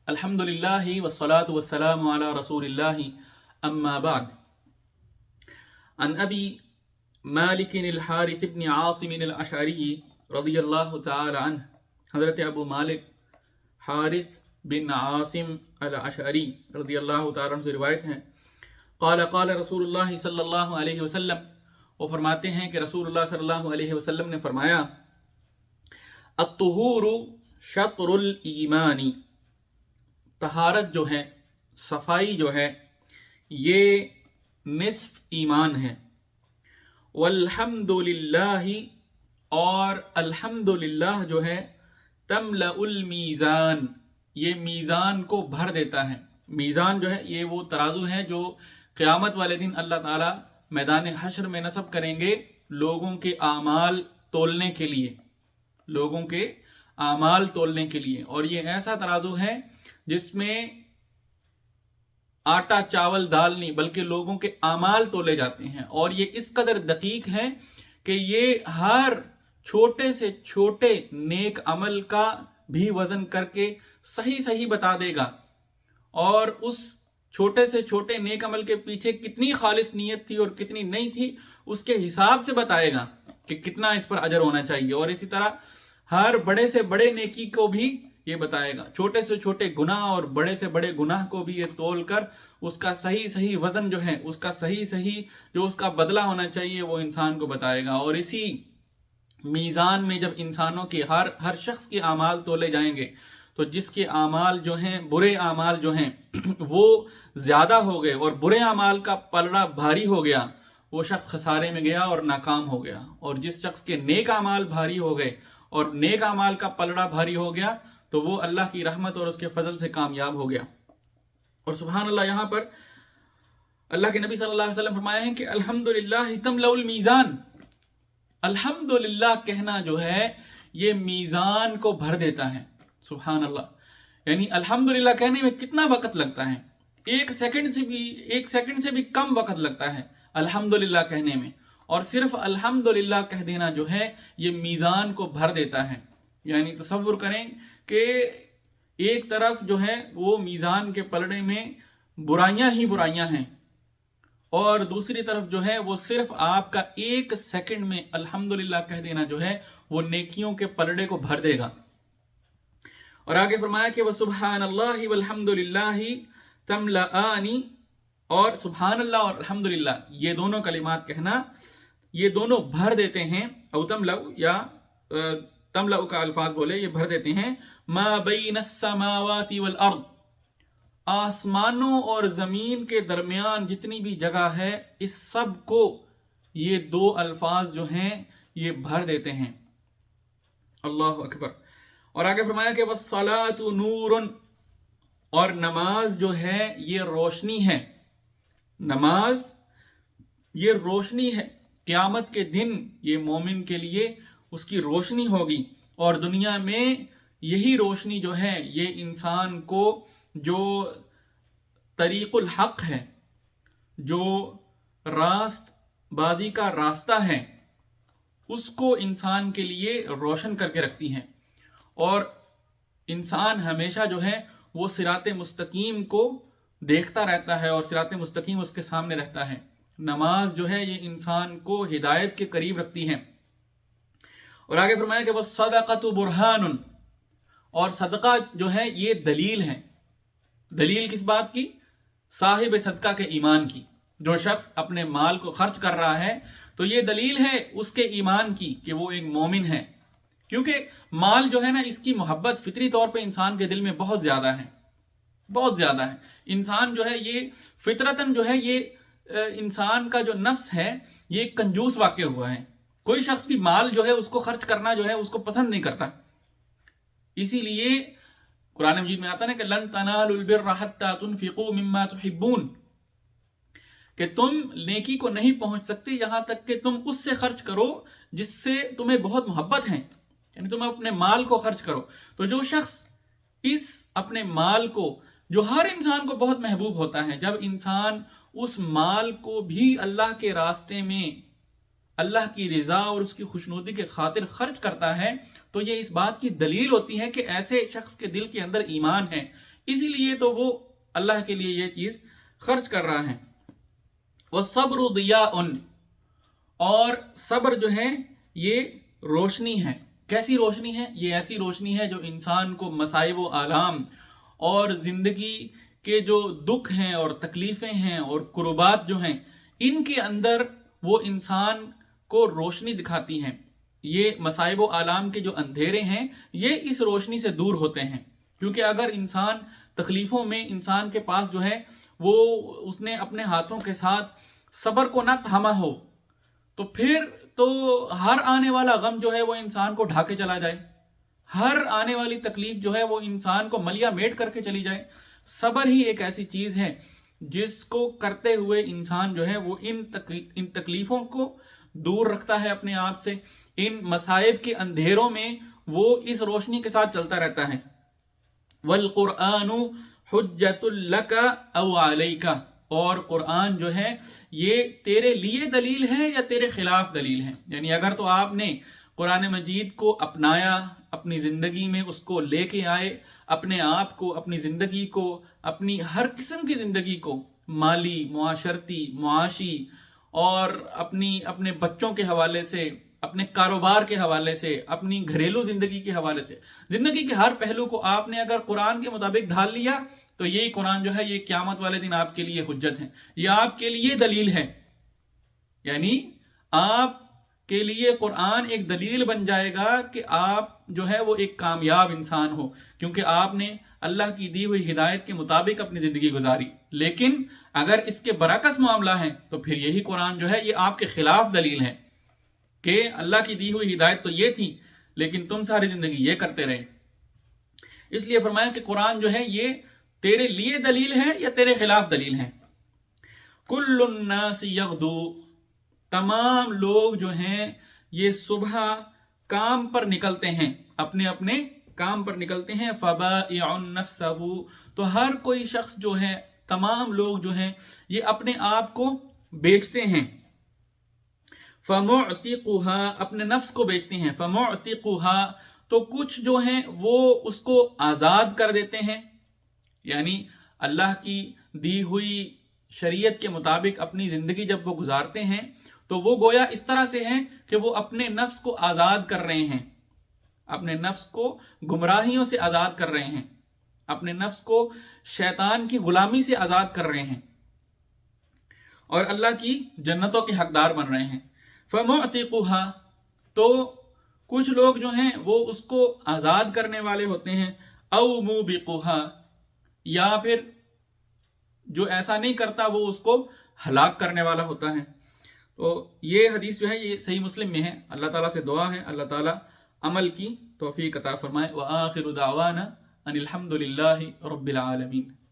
الحمد للہ والصلاة والسلام علی رسول اللہ اما بعد عن ابی مالک الحارث بن عاصم الاشعری رضی اللہ تعالی عنہ، حضرت ابو مالک حارث بن عاصم الاشعری رضی اللہ تعالی عنہ سے روایت ہیں، قال رسول اللہ صلی اللہ علیہ وسلم، وہ فرماتے ہیں کہ رسول اللہ صلی اللہ علیہ وسلم نے فرمایا، الطہور شطر الایمان، طہارت جو ہے، صفائی جو ہے، یہ نصف ایمان ہے۔ والحمد للہ، اور الحمد للہ جو ہے، تملأ المیزان، یہ میزان کو بھر دیتا ہے۔ میزان جو ہے یہ وہ ترازو ہے جو قیامت والے دن اللہ تعالیٰ میدان حشر میں نصب کریں گے لوگوں کے اعمال تولنے کے لیے، لوگوں کے اعمال تولنے کے لیے۔ اور یہ ایسا ترازو ہے جس میں آٹا چاول دال نہیں بلکہ لوگوں کے اعمال تولے جاتے ہیں، اور یہ اس قدر دقیق ہے کہ یہ ہر چھوٹے سے چھوٹے نیک عمل کا بھی وزن کر کے صحیح صحیح بتا دے گا، اور اس چھوٹے سے چھوٹے نیک عمل کے پیچھے کتنی خالص نیت تھی اور کتنی نہیں تھی اس کے حساب سے بتائے گا کہ کتنا اس پر اجر ہونا چاہیے، اور اسی طرح ہر بڑے سے بڑے نیکی کو بھی یہ بتائے گا، چھوٹے سے چھوٹے گناہ اور بڑے سے بڑے گناہ کو بھی یہ تول کر اس کا صحیح صحیح وزن جو ہے، اس کا صحیح صحیح جو اس کا بدلہ ہونا چاہیے وہ انسان کو بتائے گا۔ اور اسی میزان میں جب انسانوں کے ہر شخص کے اعمال تولے جائیں گے تو جس کے اعمال جو ہیں، برے اعمال جو ہیں وہ زیادہ ہو گئے اور برے اعمال کا پلڑا بھاری ہو گیا، وہ شخص خسارے میں گیا اور ناکام ہو گیا، اور جس شخص کے نیک اعمال بھاری ہو گئے اور نیک اعمال کا پلڑا بھاری ہو گیا تو وہ اللہ کی رحمت اور اس کے فضل سے کامیاب ہو گیا۔ اور سبحان اللہ، یہاں پر اللہ کے نبی صلی اللہ علیہ وسلم فرمایا ہے کہ الحمدللہ تملأ المیزان، الحمدللہ کہنا جو ہے یہ میزان کو بھر دیتا ہے۔ سبحان اللہ، یعنی الحمدللہ کہنے میں کتنا وقت لگتا ہے، ایک سیکنڈ سے بھی کم وقت لگتا ہے الحمدللہ کہنے میں، اور صرف الحمدللہ کہہ دینا جو ہے یہ میزان کو بھر دیتا ہے۔ یعنی تصور کریں کہ ایک طرف جو ہے وہ میزان کے پلڑے میں برائیاں ہی برائیاں ہیں، اور دوسری طرف جو ہے وہ صرف آپ کا ایک سیکنڈ میں الحمدللہ کہہ دینا جو ہے وہ نیکیوں کے پلڑے کو بھر دے گا۔ اور آگے فرمایا کہ وَسُبْحَانَ اللَّهِ وَالْحَمْدُ لِلَّهِ تَمْلَآنِ، اور سبحان اللہ اور الحمدللہ یہ دونوں کلمات کہنا یہ دونوں بھر دیتے ہیں، او تملأ یا تملأ کا الفاظ بولے یہ بھر دیتے ہیں، ما بین السماوات والارض، آسمانوں اور زمین کے درمیان جتنی بھی جگہ ہے اس سب کو یہ دو الفاظ جو ہیں یہ بھر دیتے ہیں۔ اللہ اکبر۔ اور آگے فرمایا کہ والصلاۃ نور، اور نماز جو ہے یہ روشنی ہے، نماز یہ روشنی ہے، قیامت کے دن یہ مومن کے لیے اس کی روشنی ہوگی، اور دنیا میں یہی روشنی جو ہے یہ انسان کو جو طریق الحق ہے، جو راست بازی کا راستہ ہے، اس کو انسان کے لیے روشن کر کے رکھتی ہیں، اور انسان ہمیشہ جو ہے وہ صراط مستقیم کو دیکھتا رہتا ہے اور صراط مستقیم اس کے سامنے رہتا ہے۔ نماز جو ہے یہ انسان کو ہدایت کے قریب رکھتی ہے۔ اور آگے فرمایا کہ وَالصَّدَقَةُ بُرْهَانٌ، اور صدقہ جو ہے یہ دلیل ہے۔ دلیل کس بات کی؟ صاحب صدقہ کے ایمان کی۔ جو شخص اپنے مال کو خرچ کر رہا ہے تو یہ دلیل ہے اس کے ایمان کی کہ وہ ایک مومن ہے، کیونکہ مال جو ہے نا اس کی محبت فطری طور پہ انسان کے دل میں بہت زیادہ ہے، بہت زیادہ ہے۔ انسان جو ہے یہ فطرتاً جو ہے یہ انسان کا جو نفس ہے یہ ایک کنجوس واقع ہوا ہے، کوئی شخص بھی مال جو ہے اس کو خرچ کرنا جو ہے اس کو پسند نہیں کرتا۔ اسی لیے قرآن مجید میں آتا ہے کہ لن تنالوا البر حتى تنفقوا مما تحبون، کہ تم نیکی کو نہیں پہنچ سکتے یہاں تک کہ تم اس سے خرچ کرو جس سے تمہیں بہت محبت ہے، یعنی تم اپنے مال کو خرچ کرو۔ تو جو شخص اس اپنے مال کو، جو ہر انسان کو بہت محبوب ہوتا ہے، جب انسان اس مال کو بھی اللہ کے راستے میں اللہ کی رضا اور اس کی خوشنودی کے خاطر خرچ کرتا ہے تو یہ اس بات کی دلیل ہوتی ہے کہ ایسے شخص کے دل کے اندر ایمان ہے، اسی لیے تو وہ اللہ کے لیے یہ چیز خرچ کر رہا ہے۔ وَالصَّبْرُ ضِيَاءٌ، اور صبر جو ہے یہ روشنی ہے۔ کیسی روشنی ہے؟ یہ ایسی روشنی ہے جو انسان کو مصائب و آلام اور زندگی کے جو دکھ ہیں اور تکلیفیں ہیں اور کربات جو ہیں، ان کے اندر وہ انسان کو روشنی دکھاتی ہیں۔ یہ مصائب و آلام کے جو اندھیرے ہیں یہ اس روشنی سے دور ہوتے ہیں، کیونکہ اگر انسان تکلیفوں میں انسان کے پاس جو ہے وہ اس نے اپنے ہاتھوں کے ساتھ صبر کو نہ تھاما ہو تو پھر تو ہر آنے والا غم جو ہے وہ انسان کو ڈھا کے چلا جائے، ہر آنے والی تکلیف جو ہے وہ انسان کو ملیا میٹ کر کے چلی جائے۔ صبر ہی ایک ایسی چیز ہے جس کو کرتے ہوئے انسان جو ہے وہ ان تکلیفوں کو دور رکھتا ہے اپنے آپ سے، ان مصائب کے اندھیروں میں وہ اس روشنی کے ساتھ چلتا رہتا ہے۔ وَالْقُرْآنُ حُجَّةٌ لَكَ أَوْ عَلَيْكَ، اور قرآن جو ہے یہ تیرے لیے دلیل ہے یا تیرے خلاف دلیل ہے۔ یعنی اگر تو آپ نے قرآن مجید کو اپنایا، اپنی زندگی میں اس کو لے کے آئے، اپنے آپ کو، اپنی زندگی کو، اپنی ہر قسم کی زندگی کو، مالی، معاشرتی، معاشی اور اپنے بچوں کے حوالے سے، اپنے کاروبار کے حوالے سے، اپنی گھریلو زندگی کے حوالے سے، زندگی کے ہر پہلو کو آپ نے اگر قرآن کے مطابق ڈھال لیا تو یہی قرآن جو ہے یہ قیامت والے دن آپ کے لیے حجت ہے، یہ آپ کے لیے دلیل ہے۔ یعنی آپ کے لیے قرآن ایک دلیل بن جائے گا کہ آپ جو ہے وہ ایک کامیاب انسان ہو، کیونکہ آپ نے اللہ کی دی ہوئی ہدایت کے مطابق اپنی زندگی گزاری۔ لیکن اگر اس کے برعکس معاملہ ہے تو پھر یہی قرآن جو ہے یہ آپ کے خلاف دلیل ہے کہ اللہ کی دی ہوئی ہدایت تو یہ تھی لیکن تم ساری زندگی یہ کرتے رہے۔ اس لیے فرمایا کہ قرآن جو ہے یہ تیرے لیے دلیل ہے یا تیرے خلاف دلیل ہے۔ کل الناس یغدو، تمام لوگ جو ہیں یہ صبح کام پر نکلتے ہیں، اپنے اپنے کام پر نکلتے ہیں۔ فبائع نفسہ، تو ہر کوئی شخص جو ہے، تمام لوگ جو ہیں یہ اپنے آپ کو بیچتے ہیں۔ فمعتقها، اپنے نفس کو بیچتے ہیں۔ فمعتقها، تو کچھ جو ہیں وہ اس کو آزاد کر دیتے ہیں، یعنی اللہ کی دی ہوئی شریعت کے مطابق اپنی زندگی جب وہ گزارتے ہیں تو وہ گویا اس طرح سے ہیں کہ وہ اپنے نفس کو آزاد کر رہے ہیں، اپنے نفس کو گمراہیوں سے آزاد کر رہے ہیں، اپنے نفس کو شیطان کی غلامی سے آزاد کر رہے ہیں اور اللہ کی جنتوں کے حقدار بن رہے ہیں۔ فمعتقها، تو کچھ لوگ جو ہیں وہ اس کو آزاد کرنے والے ہوتے ہیں۔ او موبقها، یا پھر جو ایسا نہیں کرتا وہ اس کو ہلاک کرنے والا ہوتا ہے۔ تو یہ حدیث جو ہے یہ صحیح مسلم میں ہے۔ اللہ تعالیٰ سے دعا ہے اللہ تعالیٰ عمل کی توفیق عطا فرمائے۔ وآخر دعوانا ان الحمد للہ رب العالمین۔